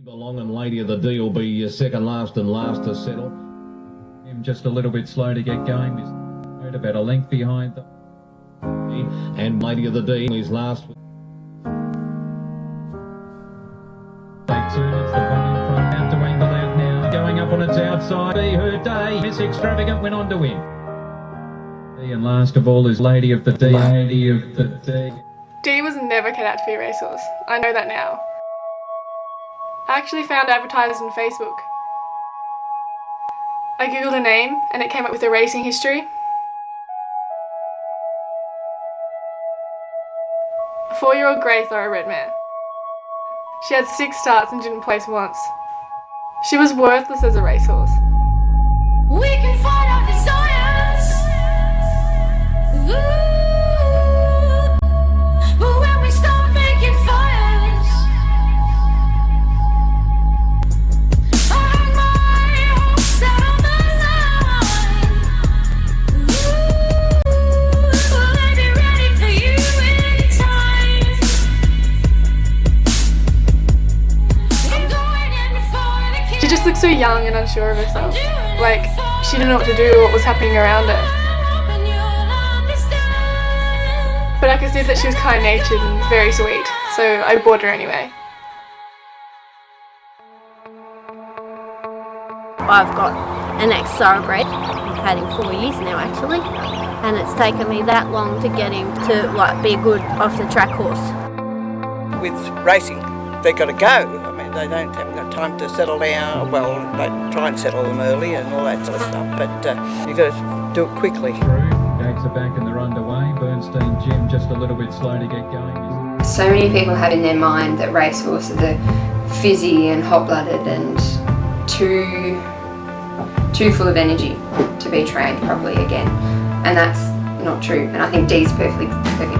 Belong and Lady of the D will be second last and last to settle. Him just a little bit slow to get going. He's about a length behind them. And Lady of the D is last. It's the one in front out to angle out now. Going up on its outside. Be her day. Miss Extravagant went on to win. And last of all is Lady of the D. Lady of the D. D was never cut out to be a racehorse. I know that now. I actually found advertisers on Facebook. I googled her name and it came up with her racing history. A 4-year-old grey thoroughbred mare. She had 6 starts and didn't place once. She was worthless as a racehorse. We can find our desires. Ooh. But when we start making fires, I hang my hopes out on the line. Ooh, will I be ready for you in time? I'm going in for the kill. She just looked so young and unsure of herself. Like, she didn't know what to do or what was happening around her. But I could see that she was kind-natured and very sweet, so I bought her anyway. I've got an ex-thoroughbred. I've had him 4 years now actually, and it's taken me that long to get him to be a good off-the-track horse. With racing, they've got to go. I mean, they don't have enough time to settle down. Well, they try and settle them early and all that sort of stuff, but you've got to do it quickly. Gates are back and they're underway. Bernstein Jim just a little bit slow to get going. So many people have in their mind that racehorses are fizzy and hot-blooded and too full of energy to be trained properly again, and that's not true. And I think Dee's a perfect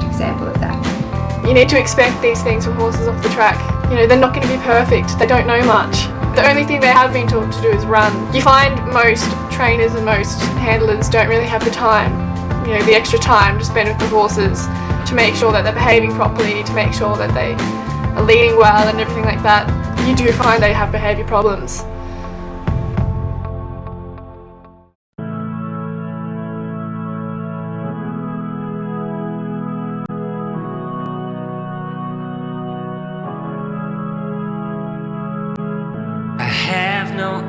example of that. You need to expect these things from horses off the track. You know, they're not going to be perfect. They don't know much. The only thing they have been taught to do is run. You find most trainers and most handlers don't really have the time, you know, the extra time to spend with the horses to make sure that they're behaving properly, to make sure that they are leading well and everything like that. You do find they have behaviour problems.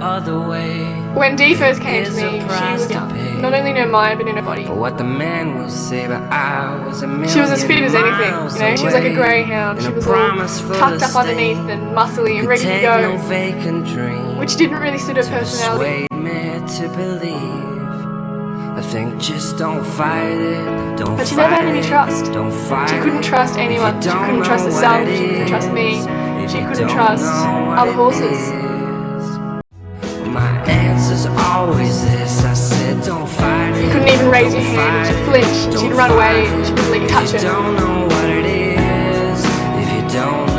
Other way. When Dee first came to me, she was not only in her mind but in her body. For what the man will say, but I was a she was as fit as anything, you know, she was like a greyhound. She was all tucked up underneath and muscly and ready to go, which didn't really suit her personality. To believe, I think just don't fight it. Don't but she never had any trust. She couldn't trust anyone. She couldn't trust herself. She couldn't trust me. She couldn't trust other horses. My answer's always this. I said don't fight it. You couldn't even raise your hand and she'd flinch and she'd run away and she wouldn't let you touch her.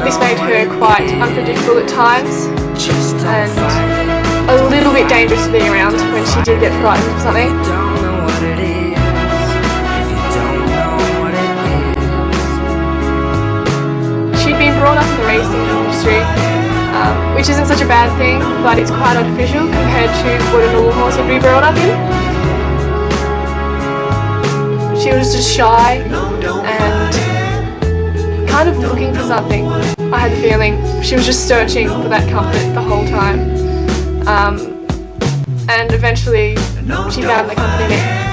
This made her quite unpredictable at times and a little bit dangerous to be around when she did get frightened of something. She'd been brought up in the racing industry, which isn't such a bad thing, but it's quite artificial compared to what a normal horse would be brought up in. She was just shy and kind of looking for something. I had the feeling she was just searching for that comfort the whole time. And eventually she found the company name.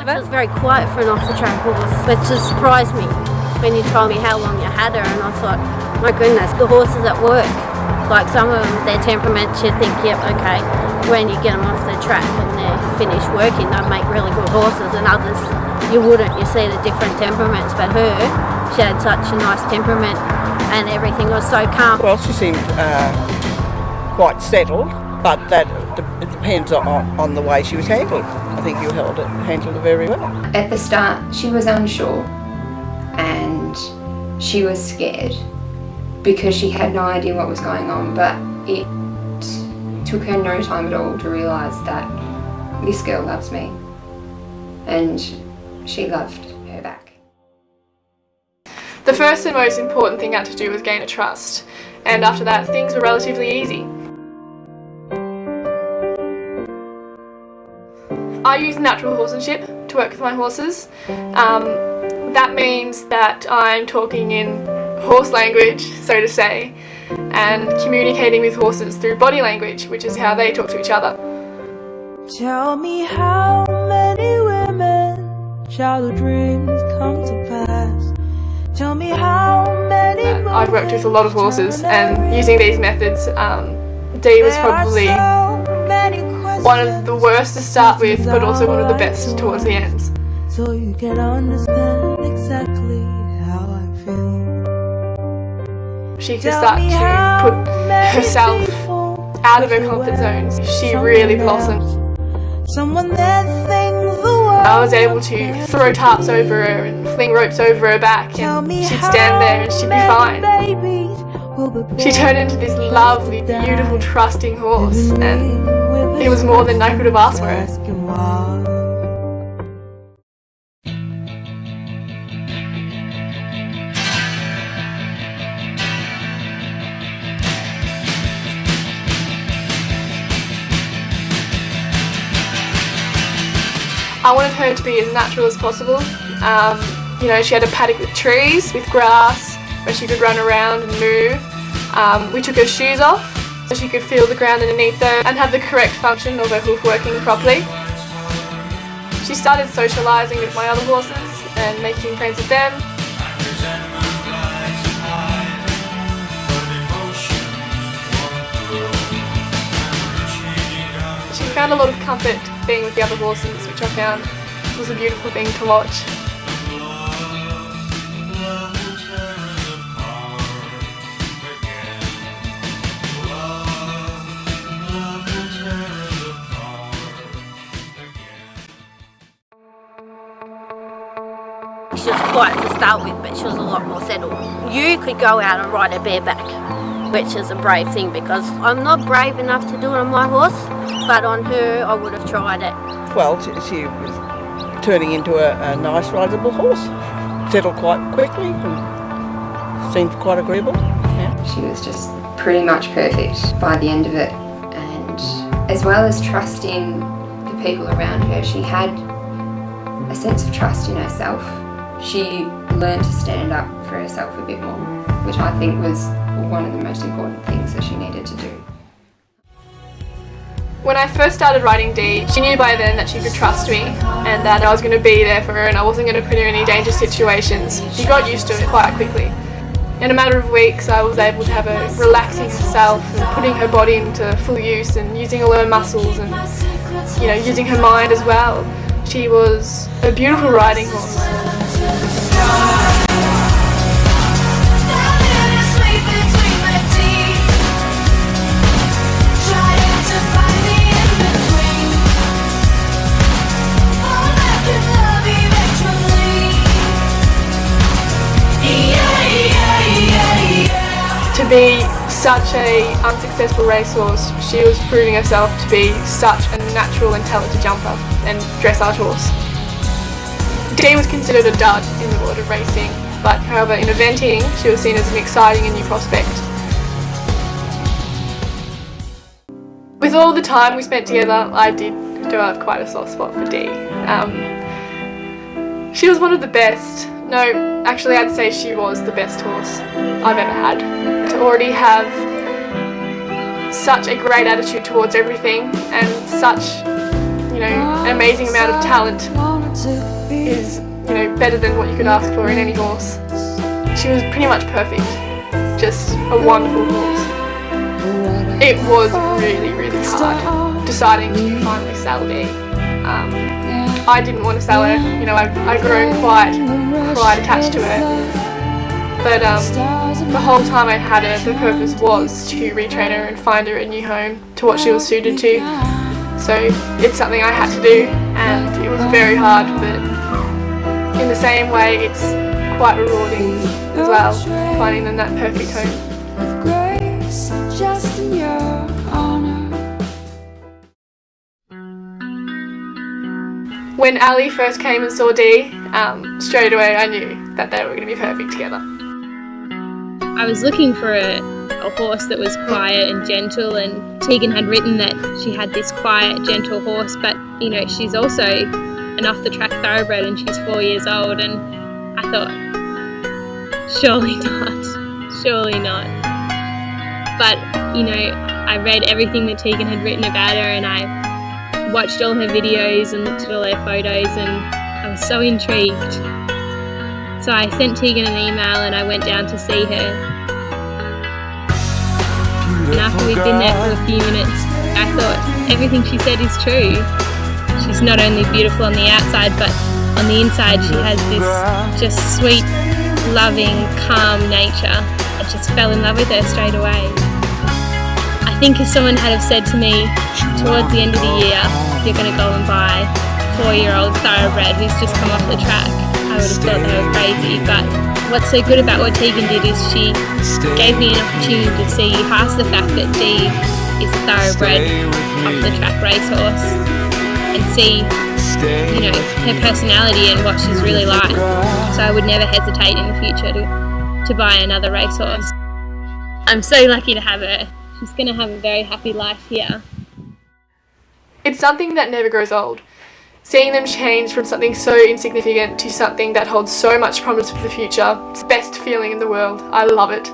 She was very quiet for an off-the-track horse, but it just surprised me when you told me how long you had her, and I thought, my goodness, the horses at work, like some of them, their temperament, you'd think, yep, okay, when you get them off the track and they're finished working, they'll make really good horses, and others, you wouldn't. You see the different temperaments, but her, she had such a nice temperament and everything was so calm. Well, she seemed quite settled, but that it depends on the way she was handled. I think you handled her very well. At the start, she was unsure and she was scared because she had no idea what was going on, but it took her no time at all to realise that this girl loves me and she loved her back. The first and most important thing I had to do was gain a trust, and after that things were relatively easy. I use natural horsemanship to work with my horses. That means that I'm talking in horse language, so to say, and communicating with horses through body language, which is how they talk to each other. Tell me how many women childhood dreams come to pass. Tell me how many I've worked with a lot of horses, and using these methods, Dee was probably one of the worst to start with, but also one of the best towards the end. So you can understand exactly how I feel. She could start to put herself out of her comfort zones. She really blossomed. Someone that thinks the world. I was able to throw tarps over her and fling ropes over her back, and she'd stand there and she'd be fine. She turned into this lovely, beautiful, trusting horse, and it was more than I could have asked for her. I wanted her to be as natural as possible. You know, she had a paddock with trees, with grass, where she could run around and move. We took her shoes off so she could feel the ground underneath her and have the correct function of her hoof working properly. She started socialising with my other horses and making friends with them. She found a lot of comfort being with the other horses, which I found was a beautiful thing to watch. She was quiet to start with, but she was a lot more settled. You could go out and ride her bareback, which is a brave thing, because I'm not brave enough to do it on my horse, but on her I would have tried it. Well, she was turning into a nice rideable horse. Settled quite quickly and seemed quite agreeable. Yeah. She was just pretty much perfect by the end of it, and as well as trusting the people around her, she had a sense of trust in herself. She learned to stand up for herself a bit more, which I think was one of the most important things that she needed to do. When I first started riding Dee, she knew by then that she could trust me and that I was going to be there for her and I wasn't going to put her in any dangerous situations. She got used to it quite quickly. In a matter of weeks, I was able to have her relaxing herself and putting her body into full use and using all her muscles and, you know, using her mind as well. She was a beautiful riding horse. To be such a unsuccessful racehorse, she was proving herself to be such a natural and talented jumper and dressage horse. Dee was considered a dud in the world of racing, but however in eventing she was seen as an exciting and new prospect. With all the time we spent together, I did have quite a soft spot for Dee. She was one of the best. No, actually I'd say she was the best horse I've ever had. To already have such a great attitude towards everything and such, you know, an amazing amount of talent is, you know, better than what you could ask for in any horse. She was pretty much perfect. Just a wonderful horse. It was really, really hard deciding to finally sell Dee. I didn't want to sell her, you know, I grew quite attached to her. But the whole time I had her, the purpose was to retrain her and find her a new home to what she was suited to. So it's something I had to do, and it was very hard, but in the same way it's quite rewarding as well, finding them that perfect home. Just in your honor. When Ali first came and saw Dee, straight away I knew that they were going to be perfect together. I was looking for a horse that was quiet and gentle, and Tegan had written that she had this quiet, gentle horse, but you know, she's also an off-the-track thoroughbred and she's 4 years old, and I thought, surely not. But, you know, I read everything that Tegan had written about her, and I watched all her videos and looked at all her photos, and I was so intrigued. So I sent Tegan an email and I went down to see her. And after we'd been there for a few minutes, I thought everything she said is true. She's not only beautiful on the outside, but on the inside she has this just sweet, loving, calm nature. I just fell in love with her straight away. I think if someone had have said to me towards the end of the year, you're going to go and buy a 4-year-old thoroughbred who's just come off the track, I would have thought they were crazy. But what's so good about what Tegan did is she gave me an opportunity to see past the fact that Dee is a thoroughbred off the track racehorse and see, you know, her personality and what she's really like. So I would never hesitate in the future to buy another racehorse. I'm so lucky to have her. She's going to have a very happy life here. It's something that never grows old. Seeing them change from something so insignificant to something that holds so much promise for the future, it's the best feeling in the world. I love it.